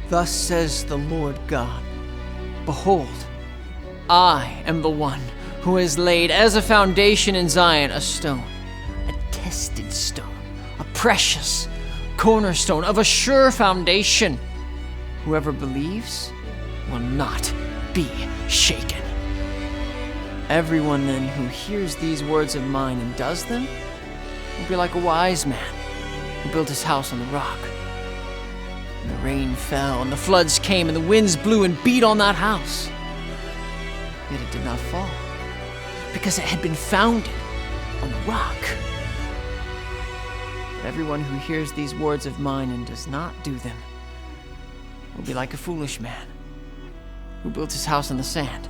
Thus says the Lord God, Behold, I am the one who has laid as a foundation in Zion a stone, a tested stone, a precious cornerstone of a sure foundation. Whoever believes will not be shaken. Everyone then who hears these words of mine and does them will be like a wise man who built his house on the rock. And the rain fell, and the floods came, and the winds blew and beat on that house. Yet it did not fall, because it had been founded on the rock. But everyone who hears these words of mine and does not do them will be like a foolish man who built his house on the sand.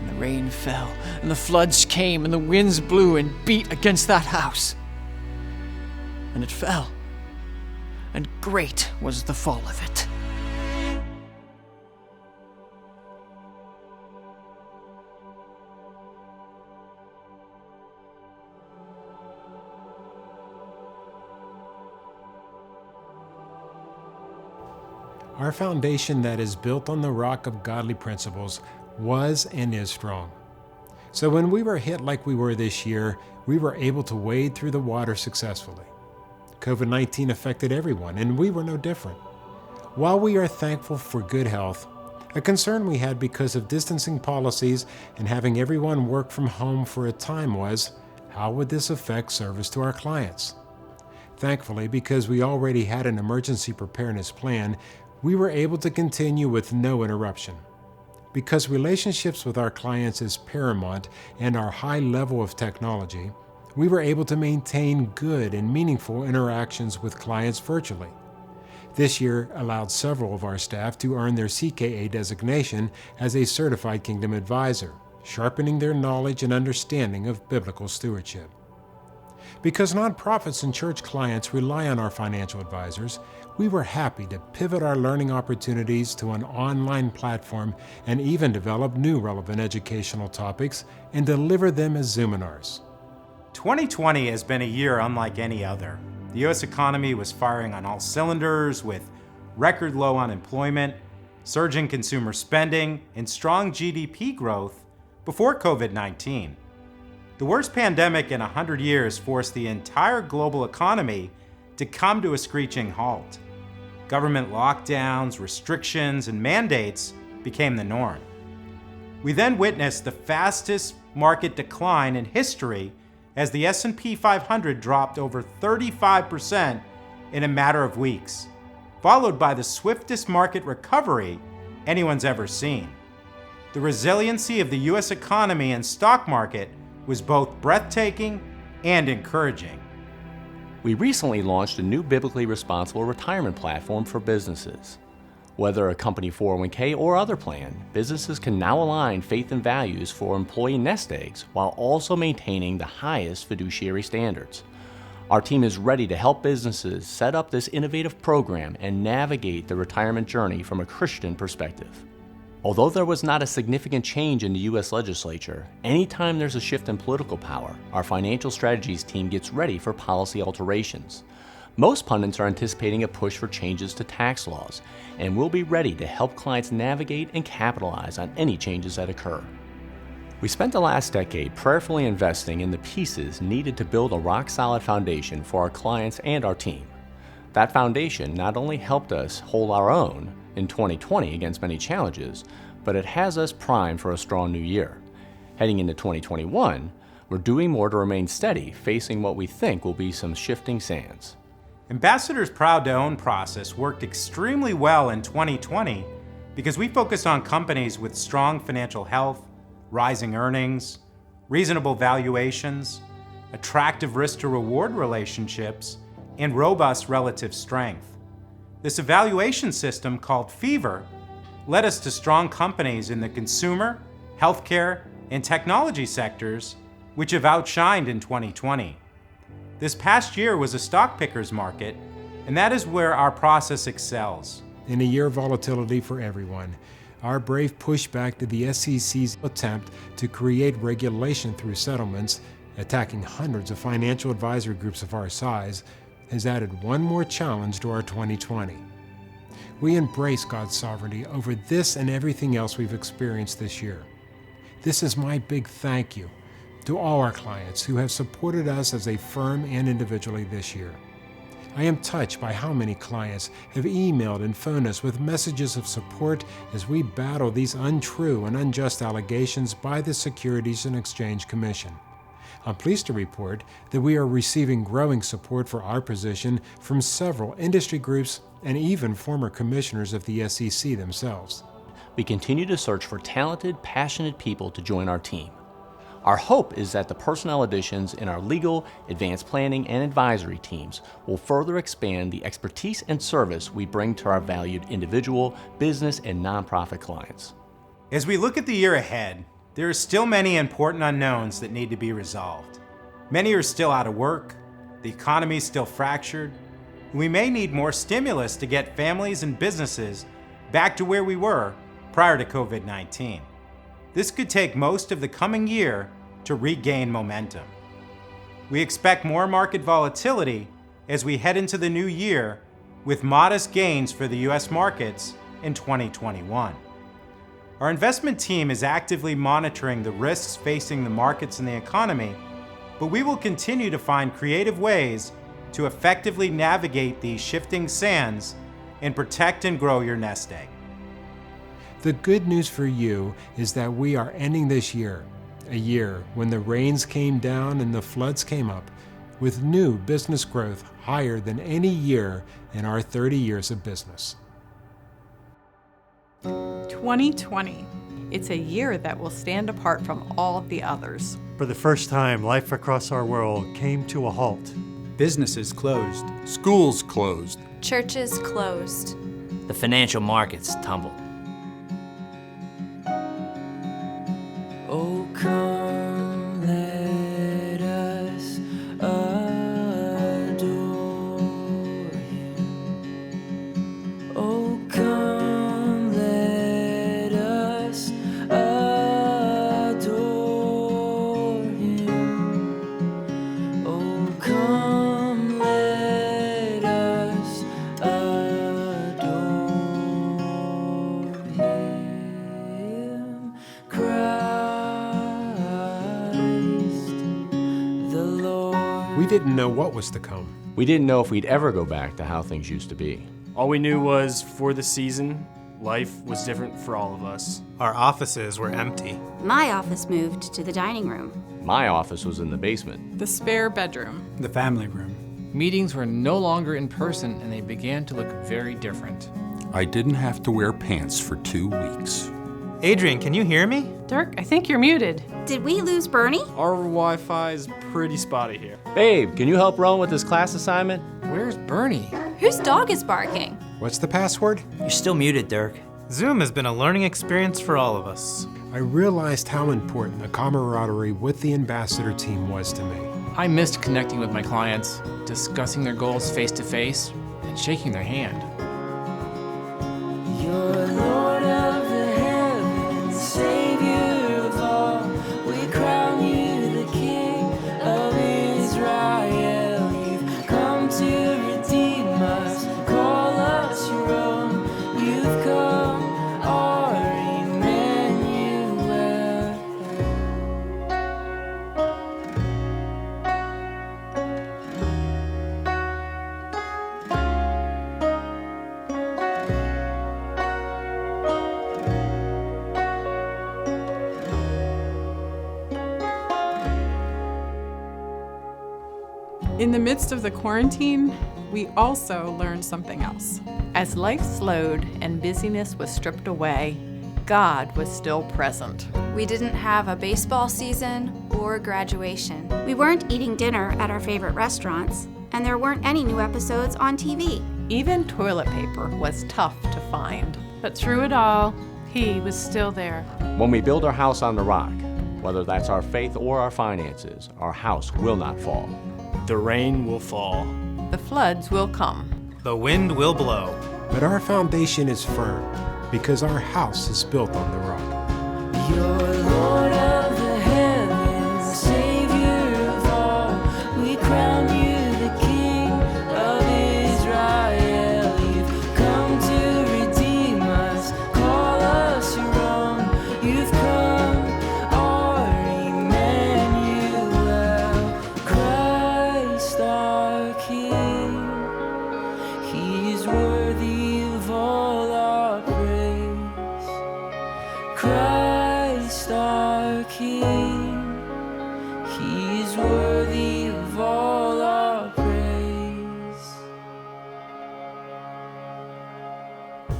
And the rain fell, and the floods came, and the winds blew and beat against that house. And it fell, and great was the fall of it. Our foundation that is built on the rock of godly principles was and is strong. So when we were hit like we were this year, we were able to wade through the water successfully. COVID-19 affected everyone, and we were no different. While we are thankful for good health, a concern we had because of distancing policies and having everyone work from home for a time was, how would this affect service to our clients? Thankfully, because we already had an emergency preparedness plan, we were able to continue with no interruption. Because relationships with our clients is paramount and our high level of technology, we were able to maintain good and meaningful interactions with clients virtually. This year allowed several of our staff to earn their CKA designation as a Certified Kingdom Advisor, sharpening their knowledge and understanding of biblical stewardship. Because nonprofits and church clients rely on our financial advisors, we were happy to pivot our learning opportunities to an online platform and even develop new relevant educational topics and deliver them as Zoominars. 2020 has been a year unlike any other. The U.S. economy was firing on all cylinders with record low unemployment, surging consumer spending, and strong GDP growth before COVID-19. The worst pandemic in 100 years forced the entire global economy to come to a screeching halt. Government lockdowns, restrictions, and mandates became the norm. We then witnessed the fastest market decline in history as the S&P 500 dropped over 35% in a matter of weeks, followed by the swiftest market recovery anyone's ever seen. The resiliency of the U.S. economy and stock market was both breathtaking and encouraging. We recently launched a new biblically responsible retirement platform for businesses. Whether a company 401k or other plan, businesses can now align faith and values for employee nest eggs while also maintaining the highest fiduciary standards. Our team is ready to help businesses set up this innovative program and navigate the retirement journey from a Christian perspective. Although there was not a significant change in the U.S. legislature, anytime there's a shift in political power, our financial strategies team gets ready for policy alterations. Most pundits are anticipating a push for changes to tax laws, and we'll be ready to help clients navigate and capitalize on any changes that occur. We spent the last decade prayerfully investing in the pieces needed to build a rock-solid foundation for our clients and our team. That foundation not only helped us hold our own in 2020 against many challenges, but it has us primed for a strong new year. Heading into 2021, we're doing more to remain steady, facing what we think will be some shifting sands. Ambassador's Proud to Own process worked extremely well in 2020 because we focused on companies with strong financial health, rising earnings, reasonable valuations, attractive risk-to-reward relationships, and robust relative strength. This evaluation system, called Fever, led us to strong companies in the consumer, healthcare, and technology sectors, which have outshined in 2020. This past year was a stock picker's market, and that is where our process excels. In a year of volatility for everyone, our brave pushback to the SEC's attempt to create regulation through settlements, attacking hundreds of financial advisory groups of our size, has added one more challenge to our 2020. We embrace God's sovereignty over this and everything else we've experienced this year. This is my big thank you to all our clients who have supported us as a firm and individually this year. I am touched by how many clients have emailed and phoned us with messages of support as we battle these untrue and unjust allegations by the Securities and Exchange Commission. I'm pleased to report that we are receiving growing support for our position from several industry groups and even former commissioners of the SEC themselves. We continue to search for talented, passionate people to join our team. Our hope is that the personnel additions in our legal, advanced planning, and advisory teams will further expand the expertise and service we bring to our valued individual, business, and nonprofit clients. As we look at the year ahead, there are still many important unknowns that need to be resolved. Many are still out of work, the economy is still fractured, and we may need more stimulus to get families and businesses back to where we were prior to COVID-19. This could take most of the coming year to regain momentum. We expect more market volatility as we head into the new year, with modest gains for the U.S. markets in 2021. Our investment team is actively monitoring the risks facing the markets and the economy, but we will continue to find creative ways to effectively navigate these shifting sands and protect and grow your nest egg. The good news for you is that we are ending this year, a year when the rains came down and the floods came up, with new business growth higher than any year in our 30 years of business. 2020. It's a year that will stand apart from all the others. For the first time, life across our world came to a halt. Businesses closed. Schools closed. Churches closed. The financial markets tumbled. Oh, come, let us adore Him. Oh, come, let us adore Him. Oh, come, let us adore Him. We didn't know what was to come. We didn't know if we'd ever go back to how things used to be. All we knew was, for the season, life was different for all of us. Our offices were empty. My office moved to the dining room. My office was in the basement. The spare bedroom. The family room. Meetings were no longer in person and they began to look very different. I didn't have to wear pants for 2 weeks. Adrian, can you hear me? Dirk, I think you're muted. Did we lose Bernie? Our Wi-Fi's pretty spotty here. Babe, can you help Rowan with his class assignment? Where's Bernie? Whose dog is barking? What's the password? You're still muted, Dirk. Zoom has been a learning experience for all of us. I realized how important the camaraderie with the ambassador team was to me. I missed connecting with my clients, discussing their goals face to face, and shaking their hand. You're Lord of the heavens, Savior of all. We crown you the King of Israel. You've come to redeem us, call us your own. You've come, our Emmanuel. In the midst of the quarantine, we also learned something else. As life slowed and busyness was stripped away, God was still present. We didn't have a baseball season or graduation. We weren't eating dinner at our favorite restaurants, and there weren't any new episodes on TV. Even toilet paper was tough to find. But through it all, He was still there. When we build our house on the rock, whether that's our faith or our finances, our house will not fall. The rain will fall. The floods will come. The wind will blow. But our foundation is firm because our house is built on the rock. You're Lord of the heavens, Savior of all. We crown you the King of Israel. You've come to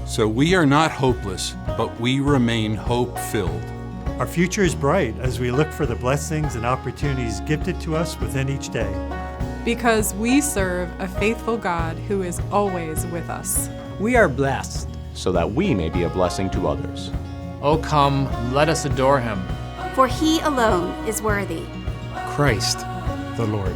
So we are not hopeless, but we remain hope-filled. Our future is bright as we look for the blessings and opportunities gifted to us within each day. Because we serve a faithful God who is always with us. We are blessed, so that we may be a blessing to others. Oh, come, let us adore him. For he alone is worthy. Christ the Lord.